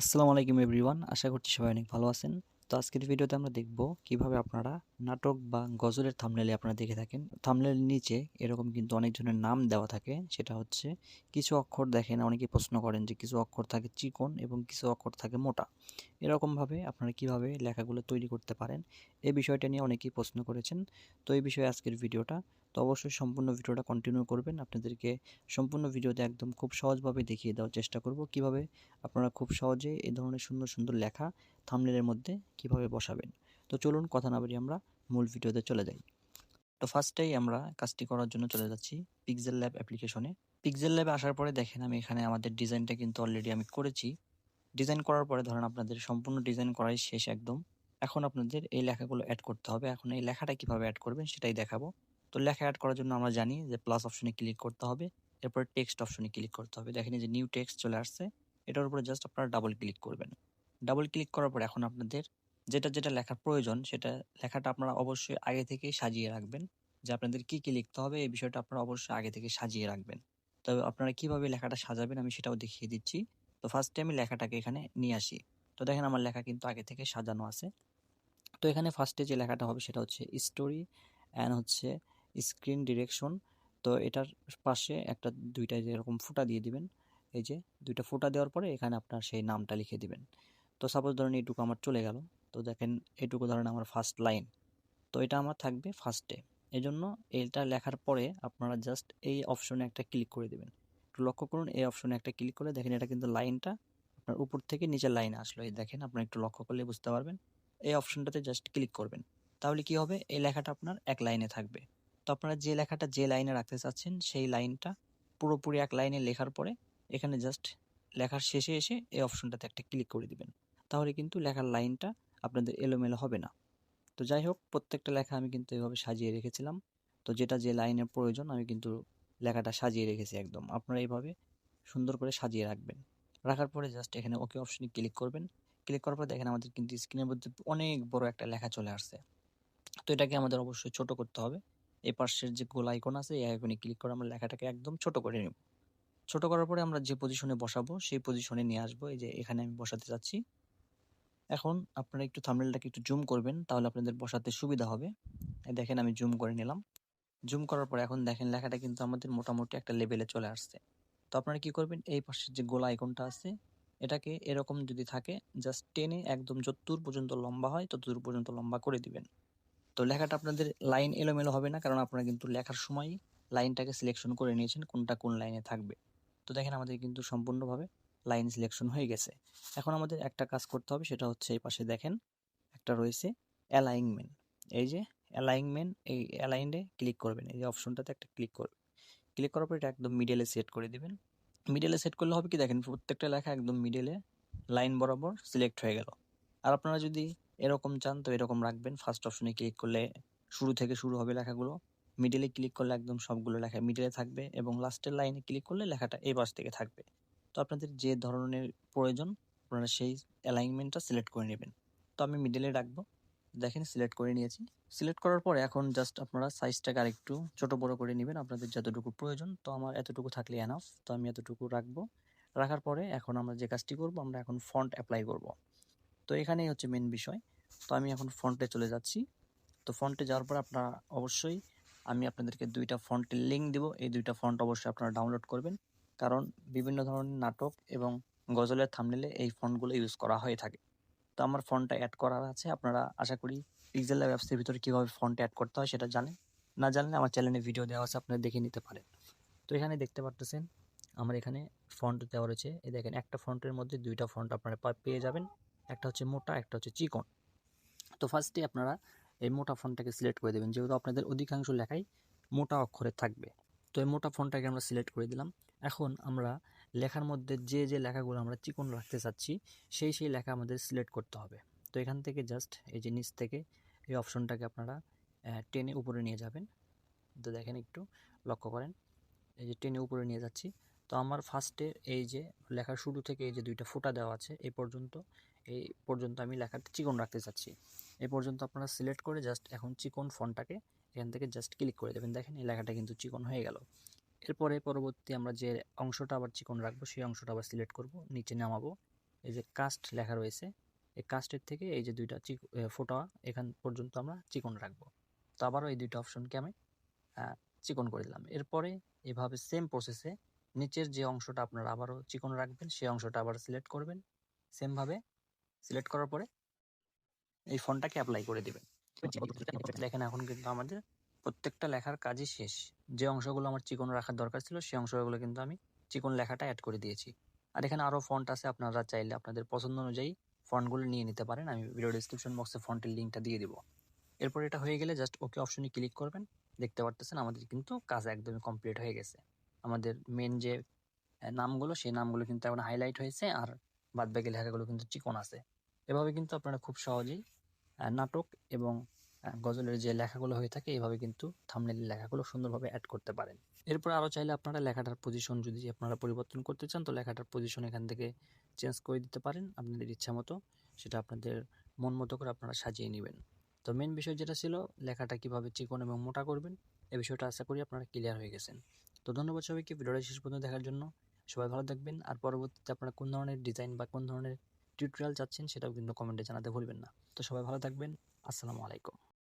আসসালামু আলাইকুম এভরিওয়ান। আশা করছি সবাই অনেক ভালো আছেন। তো আজকের ভিডিওতে আমরা দেখব কিভাবে আপনারা নাটক বা গজলের থাম্বনেইলে আপনারা দেখে থাকেন। থাম্বনেইলের নিচে এরকম কিন্তু অনেক জনের নাম দেওয়া থাকে। সেটা হচ্ছে কিছু অক্ষর দেখেন অনেকেই প্রশ্ন করেন যে কিছু অক্ষর থাকে চিকন এবং কিছু অক্ষর থাকে মোটা। এরকমভাবে আপনারা কিভাবে লেখাগুলো তৈরি করতে পারেন এই বিষয়টা নিয়ে অনেকেই প্রশ্ন করেছেন। তো এই বিষয়ে আজকের ভিডিওটা। তো অবশ্যই সম্পূর্ণ ভিডিওটা কন্টিনিউ করবেন। আপনাদেরকে সম্পূর্ণ ভিডিওতে একদম খুব সহজভাবে দেখিয়ে দেওয়ার চেষ্টা করব কিভাবে আপনারা খুব সহজে এই ধরনের সুন্দর সুন্দর লেখা থাম্বনেইলের মধ্যে কিভাবে বসাবেন। তো চলুন কথা না বাড়িয়ে আমরা মূল ভিডিওতে চলে যাই। তো ফার্স্টেই আমরা কাজটি করার জন্য চলে যাচ্ছি পিক্সেল ল্যাব অ্যাপ্লিকেশনে। পিক্সেল ল্যাবে আসার পরে দেখেন আমি এখানে আমাদের ডিজাইনটা কিন্তু অলরেডি আমি করেছি। ডিজাইন করার পরে ধরেন আপনাদের সম্পূর্ণ ডিজাইন করাই শেষ একদম। এখন আপনাদের এই লেখাগুলো অ্যাড করতে হবে। এখন এই লেখাটা কিভাবে অ্যাড করবেন সেটাই দেখাবো। তো লেখা অ্যাড করার জন্য আমরা জানি যে প্লাস অপশনে ক্লিক করতে হবে। এরপরে টেক্সট অপশনে ক্লিক করতে হবে। দেখেন এই যে নিউ টেক্সট চলে আসছে। এটার উপরে জাস্ট আপনারা ডাবল ক্লিক করবেন। ডাবল ক্লিক করার পর এখন আপনাদের যেটা লেখার প্রয়োজন সেটা লেখাটা আপনারা অবশ্যই আগে থেকেই সাজিয়ে রাখবেন। যে আপনাদের কি লিখতে হবে এই বিষয়টা আপনারা অবশ্যই আগে থেকে সাজিয়ে রাখবেন। তবে আপনারা কিভাবে লেখাটা সাজাবেন আমি সেটাও দেখিয়ে দিচ্ছি। তো ফার্স্টে আমি লেখাটাকে এখানে নিয়ে আসি। তো দেখেন আমার লেখা কিন্তু আগে থেকে সাজানো আছে। তো এখানে ফার্স্টে যে লেখাটা হবে সেটা হচ্ছে স্টোরি অ্যান্ড হচ্ছে স্ক্রিন ডিরেকশন। তো এটার পাশে একটা দুইটা যেরকম ফুটা দিয়ে দিবেন। এই যে দুইটা ফুটা দেওয়ার পরে এখানে আপনার সেই নামটা লিখে দিবেন। তো সাপোজ ধরেন এইটুকু আমার চলে গেল। তো দেখেন এইটুকু ধরেন আমার ফার্স্ট লাইন। তো এটা আমার থাকবে ফার্স্টে। এজন্য এটা লেখার পরে আপনারা জাস্ট এই অপশনে একটা ক্লিক করে দিবেন। একটু লক্ষ্য করুন এই অপশনে একটা ক্লিক করে দেখেন এটা কিন্তু লাইনটা আপনার উপর থেকে নিচের লাইনে আসলো। এই দেখেন আপনারা একটু লক্ষ্য করলে বুঝতে পারবেন। এই অপশনটাতে জাস্ট ক্লিক করবেন। তাহলে কি হবে এই লেখাটা আপনার এক লাইনে থাকবে। তো আপনারা যে লেখাটা যে লাইনে রাখতে চাচ্ছেন সেই লাইনটা পুরোপুরি এক লাইনে লেখার পরে এখানে জাস্ট লেখার শেষে এসে এই অপশনটাতে একটা ক্লিক করে দিবেন। তাহলে কিন্তু লেখার লাইনটা আপনাদের এলোমেলো হবে না। তো যাই হোক প্রত্যেকটা লেখা আমি কিন্তু এভাবে সাজিয়ে রেখেছিলাম। তো যেটা যে লাইনের প্রয়োজন আমি কিন্তু লেখাটা সাজিয়ে রেখেছি একদম। আপনারা এইভাবে সুন্দর করে সাজিয়ে রাখবেন। রাখার পরে জাস্ট এখানে ওকে অপশনে ক্লিক করবেন। ক্লিক করার পর দেখেন আমাদের কিন্তু স্ক্রিনের মধ্যে অনেক বড় একটা লেখা চলে আসছে। তো এটাকে আমাদের অবশ্যই ছোট করতে হবে। এই পাশের যে গোল আইকন আছে এই আইকনে ক্লিক করে আমরা লেখাটাকে একদম ছোট করে নেব। ছোট করার পরে আমরা যে পজিশনে বসাবো সেই পজিশনে নিয়ে আসবো। এই যে এখানে আমি বসাতে চাচ্ছি। এখন আপনারা একটু থাম্বনেলটাকে একটু জুম করবেন তাহলে আপনাদের বসাতে সুবিধা হবে। এই দেখেন আমি জুম করে নিলাম। জুম করার পরে এখন দেখেন লেখাটা কিন্তু আমাদের মোটামুটি একটা লেভেলে চলে আসছে। তো আপনারা কি করবেন এই পাশের যে গোল আইকনটা আছে এটাকে এরকম যদি থাকে জাস্ট টেনে একদম যতদূর পর্যন্ত লম্বা হয় ততদূর পর্যন্ত লম্বা করে দিবেন। তো লেখাটা আপনাদের লাইন এলোমেলো হবে না কারণ আপনারা কিন্তু লেখার সময় লাইনটাকে সিলেকশন করে নিয়েছেন কোনটা কোন লাইনে থাকবে। তো দেখেন আমাদের কিন্তু সম্পূর্ণভাবে লাইন সিলেকশন হয়ে গেছে। এখন আমাদের একটা কাজ করতে হবে সেটা হচ্ছে এই পাশে দেখেন একটা রয়েছে অ্যালাইনমেন্ট। এই যে অ্যালাইনমেন্ট এই অ্যালাইন্ডে ক্লিক করবেন। এই যে অপশনটাতে একটা ক্লিক করবেন। ক্লিক করার পর এটা একদম মিডলে সেট করে দিবেন। মিডলে সেট করলে হবে কি দেখেন প্রত্যেকটা লেখা একদম মিডলে লাইন বরাবর সিলেক্ট হয়ে গেল। আর আপনারা যদি এরকম চান তো এরকম রাখবেন। ফার্স্ট অপশনে ক্লিক করলে শুরু থেকে শুরু হবে লেখাগুলো। মিডলে ক্লিক করলে একদম সবগুলো লেখা মিডলে থাকবে এবং লাস্টের লাইনে ক্লিক করলে লেখাটা এই পাশ থেকে থাকবে। তো আপনাদের যে ধরনের প্রয়োজন আপনারা সেই অ্যালাইনমেন্টটা সিলেক্ট করে নেবেন। তো আমি মিডলে রাখবো। দেখেন সিলেক্ট করে নিয়েছি। সিলেক্ট করার পরে এখন জাস্ট আপনারা সাইজটাকে আরেকটু ছোট বড় করে নেবেন আপনাদের যতটুকু প্রয়োজন। তো আমার এতটুকু থাকলে এনাফ। তো আমি এতটুকু রাখবো। রাখার পরে এখন আমরা যে কাজটি করব আমরা এখন ফন্ট অ্যাপ্লাই করব। তো এখানেই হচ্ছে মেন বিষয়। তো আমি এখন ফন্টে চলে যাচ্ছি। তো ফন্টে যাওয়ার পর আপনারা অবশ্যই আমি আপনাদেরকে দুইটা ফন্টের লিঙ্ক দিব। এই দুইটা ফন্ট অবশ্যই আপনারা ডাউনলোড করবেন। কারণ বিভিন্ন ধরনের নাটক এবং গজলের থাম্বনেইলে এই ফন্টগুলো ইউজ করা হয়ে থাকে। তো আমার ফন্টটা অ্যাড করা আছে। আপনারা আশা করি পিক্সেল ল্যাব অ্যাপসের ভিতরে কীভাবে ফন্ট অ্যাড করতে হয় সেটা জানেন। না জানলে আমার চ্যানেলে ভিডিও দেওয়া আছে আপনারা দেখে নিতে পারেন। তো এখানে দেখতে পারতেছেন আমার এখানে ফন্ট দেওয়া রয়েছে। এই দেখেন একটা ফন্টের মধ্যে দুইটা ফন্ট আপনারা পেয়ে যাবেন। একটা হচ্ছে মোটা একটা হচ্ছে চিকন। তো ফার্স্টে আপনারা এই মোটা ফন্টটাকে সিলেক্ট করে দেবেন যেহেতু আপনাদের অধিকাংশ লেখাই মোটা অক্ষরে থাকবে। তো এই মোটা ফন্টটাকে আমরা সিলেক্ট করে দিলাম। এখন আমরা লেখার মধ্যে যে লেখাগুলো আমরা চিকন রাখতে চাচ্ছি সেই লেখা আমাদের সিলেক্ট করতে হবে। তো এখান থেকে জাস্ট এই যে নিচ থেকে এই অপশনটাকে আপনারা টেনে উপরে নিয়ে যাবেন। তো দেখেন একটু লক্ষ্য করেন এই যে টেনে উপরে নিয়ে যাচ্ছি। তো আমার ফার্স্টে এই যে লেখার শুরু থেকে এই যে দুইটা ফোঁটা দেওয়া আছে এই পর্যন্ত আমি লেখাটা চিকন রাখতে চাচ্ছি। এই পর্যন্ত আপনারা সিলেক্ট করে জাস্ট এখন চিকন ফন্টটাকে এখান থেকে জাস্ট ক্লিক করে দেবেন। দেখেন এই লেখাটা কিন্তু চিকন হয়ে গেল। এরপরে পরবর্তী আমরা যে অংশটা আবার চিকন রাখবো সেই অংশটা আবার সিলেক্ট করব, নিচে নামাবো। এই যে কাস্ট লেখা রয়েছে, এই কাস্টের থেকে এই যে দুইটা ফোঁটা এখান পর্যন্ত আমরা চিকন রাখবো। তো আবারও এই দুইটা অপশনকে আমি চিকন করে দিলাম। এরপরে এভাবে সেম প্রসেসে নিচের যে অংশটা আপনারা আবারও চিকন রাখবেন সেই অংশটা আবার সিলেক্ট করবেন। সেমভাবে সিলেক্ট করার পরে এই ফন্টটাকে অ্যাপ্লাই করে দিবেন। দেখেন এখন কিন্তু আমাদের প্রত্যেকটা লেখার কাজই শেষ। যে অংশগুলো আমার চিকন রাখার দরকার ছিল সেই অংশগুলো কিন্তু আমি চিকন লেখাটা অ্যাড করে দিয়েছি। আর এখানে আরও ফন্ট আছে, আপনারা চাইলে আপনাদের পছন্দ অনুযায়ী ফন্টগুলো নিয়ে নিতে পারেন। আমি ভিডিও ডিসক্রিপশন বক্সে ফন্টের লিঙ্কটা দিয়ে দিব। এরপর এটা হয়ে গেলে জাস্ট ওকে অপশনে ক্লিক করবেন। দেখতে পারতেছেন আমাদের কিন্তু কাজ একদমই কমপ্লিট হয়ে গেছে। আমাদের মেন যে নামগুলো সেই নামগুলো কিন্তু এখন হাইলাইট হয়েছে, আর বাদবাকি লেখাগুলো কিন্তু চিকন আছে। এভাবে কিন্তু আপনারা খুব সহজেই নাটক এবং গজলের যে লেখাগুলো হয়ে থাকে এভাবে কিন্তু থাম্বনেইলের লেখাগুলো সুন্দরভাবে অ্যাড করতে পারেন। এরপর আরও চাইলে আপনারা লেখাটার পজিশন যদি আপনারা পরিবর্তন করতে চান তো লেখাটার পজিশন এখান থেকে চেঞ্জ করে দিতে পারেন আপনাদের ইচ্ছা মতো। সেটা আপনাদের মন মতো করে আপনারা সাজিয়ে নেবেন। তো মেন বিষয় যেটা ছিল লেখাটা কিভাবে চিকন এবং মোটা করবেন, এই বিষয়টা আশা করি আপনারা ক্লিয়ার হয়ে গেছেন। তো ধন্যবাদ সবাইকে ভিডিওটা শেষ পর্যন্ত দেখার জন্য। সবাই ভালো থাকবেন। আর পরবর্তীতে আপনারা কোন ধরনের ডিজাইন বা কোন ধরনের টিউটোরিয়াল চাচ্ছেন সেটাও কিন্তু কমেন্টে জানাতে ভুলবেন না। তো সবাই ভালো থাকবেন। আসসালামু আলাইকুম।